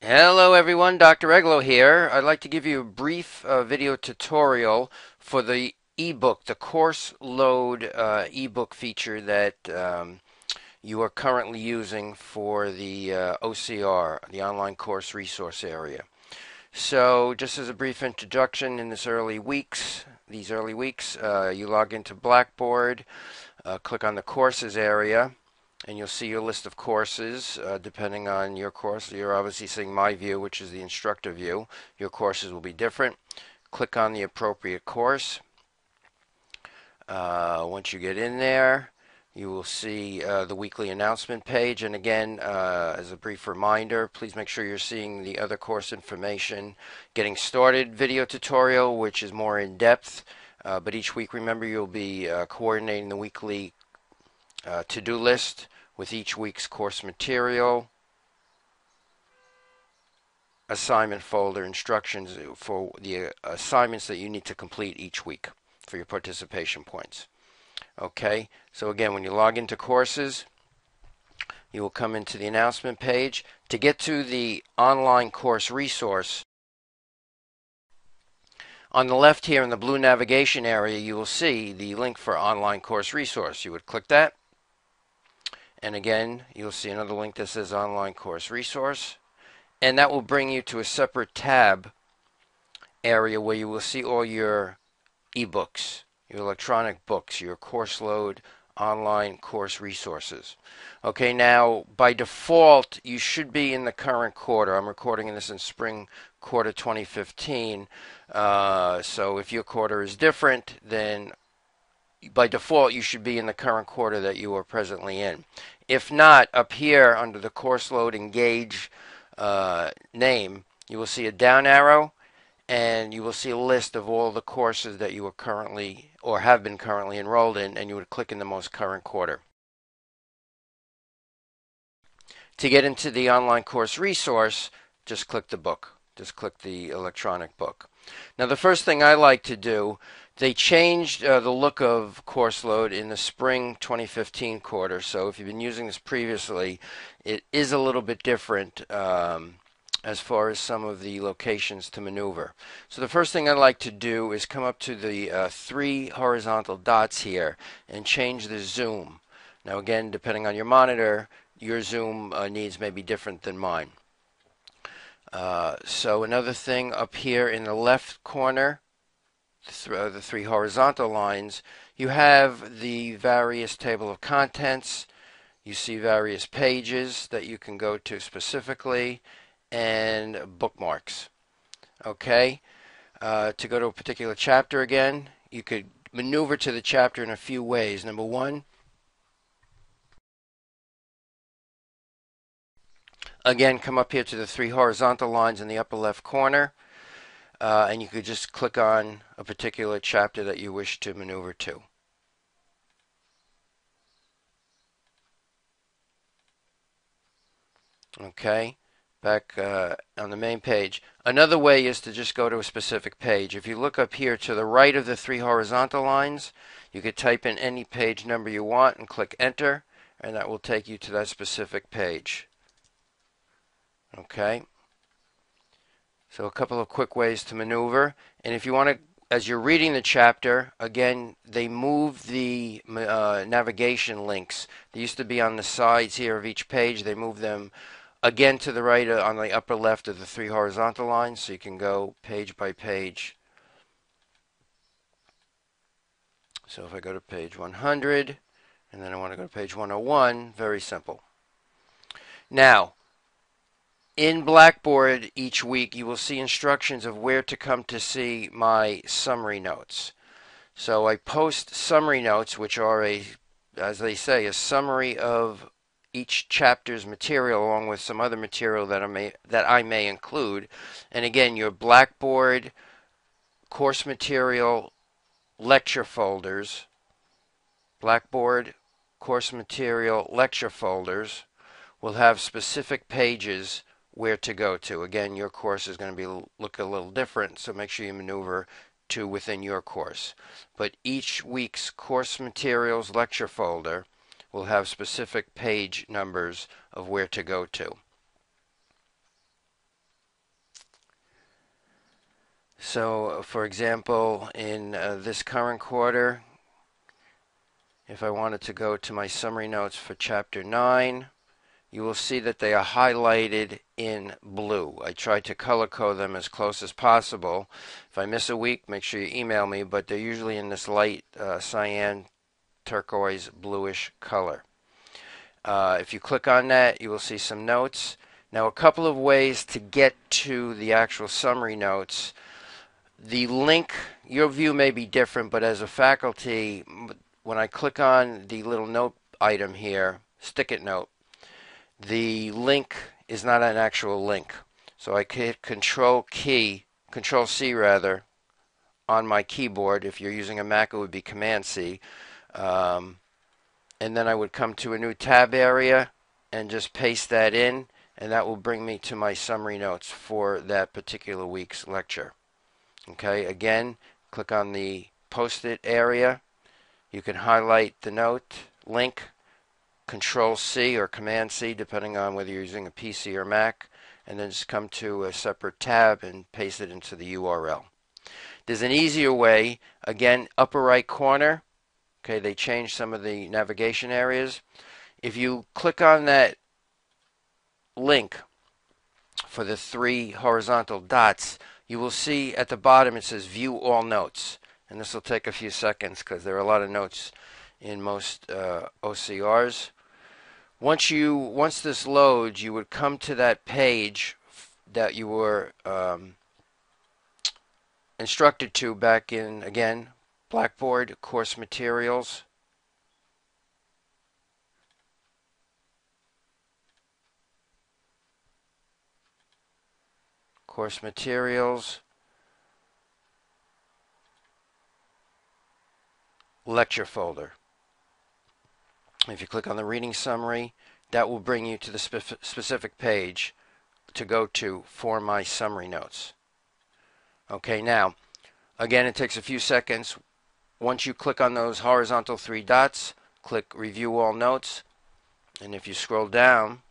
Hello everyone, Dr. Eglo here. I'd like to give you a brief video tutorial for the ebook, the course load ebook feature that you are currently using for the OCR, the online course resource area. So just as a brief introduction, in these early weeks, you log into Blackboard, click on the courses area, and you'll see your list of courses depending on your course. You're obviously seeing my view, which is the instructor view. Your courses will be different. Click on the appropriate course. Once you get in there, you will see the weekly announcement page. And again, as a brief reminder, please make sure you're seeing the other course information. Getting started video tutorial, which is more in depth. But each week, remember, you'll be coordinating the weekly to-do list with each week's course material, assignment folder, instructions for the assignments that you need to complete each week for your participation points. Okay, so again, when you log into courses, you will come into the announcement page. To get to the online course resource, on the left here in the blue navigation area, you will see the link for online course resource. You would click that. And again, you'll see another link that says online course resource. And that will bring you to a separate tab area where you will see all your ebooks, your electronic books, your course load, online course resources. Okay, now by default, you should be in the current quarter. I'm recording this in spring quarter 2015. So if your quarter is different, then by default, you should be in the current quarter that you are presently in. If not, up here under the course load engage name, you will see a down arrow, and you will see a list of all the courses that you are currently or have been currently enrolled in, and you would click in the most current quarter. To get into the online course resource, just click the book. Just click the electronic book. Now, the first thing I like to do, they changed the look of course load in the spring 2015 quarter. So if you've been using this previously, it is a little bit different as far as some of the locations to maneuver. So the first thing I like to do is come up to the three horizontal dots here and change the zoom. Now again, depending on your monitor, your zoom needs may be different than mine. So another thing up here in the left corner, the three horizontal lines, you have the various table of contents. You see various pages that you can go to specifically and bookmarks. Okay, to go to a particular chapter again, you could maneuver to the chapter in a few ways. Number one, again, come up here to the three horizontal lines in the upper left corner, and you could just click on a particular chapter that you wish to maneuver to. Okay, back on the main page. Another way is to just go to a specific page. If you look up here to the right of the three horizontal lines, you could type in any page number you want and click enter, and that will take you to that specific page. Okay, so a couple of quick ways to maneuver. And if you want to, as you're reading the chapter, again, they move the navigation links. They used to be on the sides here of each page. They move them again to the right on the upper left of the three horizontal lines, so you can go page by page. So if I go to page 100, and then I want to go to page 101, very simple. Now, in Blackboard each week, you will see instructions of where to come to see my summary notes. So I post summary notes, which are as they say, a summary of each chapter's material along with some other material that I may include. And again, your Blackboard course material lecture folders, Blackboard course material lecture folders will have specific pages where to go to. Again, your course is going to look a little different, so make sure you maneuver to within your course. But each week's course materials lecture folder will have specific page numbers of where to go to. So, for example, in this current quarter, if I wanted to go to my summary notes for Chapter 9, you will see that they are highlighted in blue. I try to color code them as close as possible. If I miss a week, make sure you email me, but they're usually in this light cyan, turquoise, bluish color. If you click on that, you will see some notes. Now, a couple of ways to get to the actual summary notes. The link, your view may be different, but as a faculty, when I click on the little note item here, stick it note, the link is not an actual link. So I can hit Control C rather, on my keyboard. If you're using a Mac, it would be Command C. And then I would come to a new tab area and just paste that in, and that will bring me to my summary notes for that particular week's lecture. Okay, again, click on the Post-it area. You can highlight the note link, Control C or Command C, depending on whether you're using a PC or Mac, and then just come to a separate tab and paste it into the URL. There's an easier way. Again, upper right corner. Okay, they changed some of the navigation areas. If you click on that link for the 3 horizontal dots, you will see at the bottom it says View All Notes. And this will take a few seconds because there are a lot of notes in most OCRs. Once this loads, you would come to that page that you were instructed to back in, again, Blackboard Course Materials. Course Materials. Lecture folder. If you click on the reading summary, that will bring you to the specific page to go to for my summary notes. Okay, now, again, it takes a few seconds. Once you click on those horizontal 3 dots, click Review All Notes, and if you scroll down,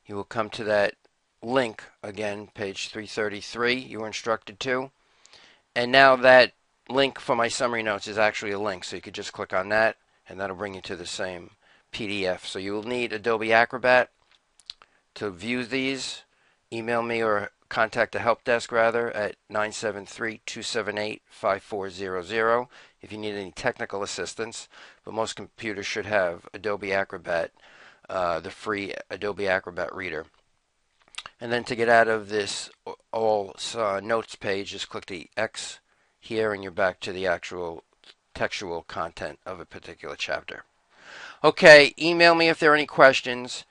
you will come to that link, again, page 333 you were instructed to, and now that link for my summary notes is actually a link, so you could just click on that and that'll bring you to the same PDF. So you will need Adobe Acrobat to view these. Email me or contact the help desk rather at 973-278-5400 if you need any technical assistance, but most computers should have Adobe Acrobat, the free Adobe Acrobat reader. And then to get out of this all notes page, just click the X here and you're back to the actual textual content of a particular chapter. Okay, email me if there are any questions.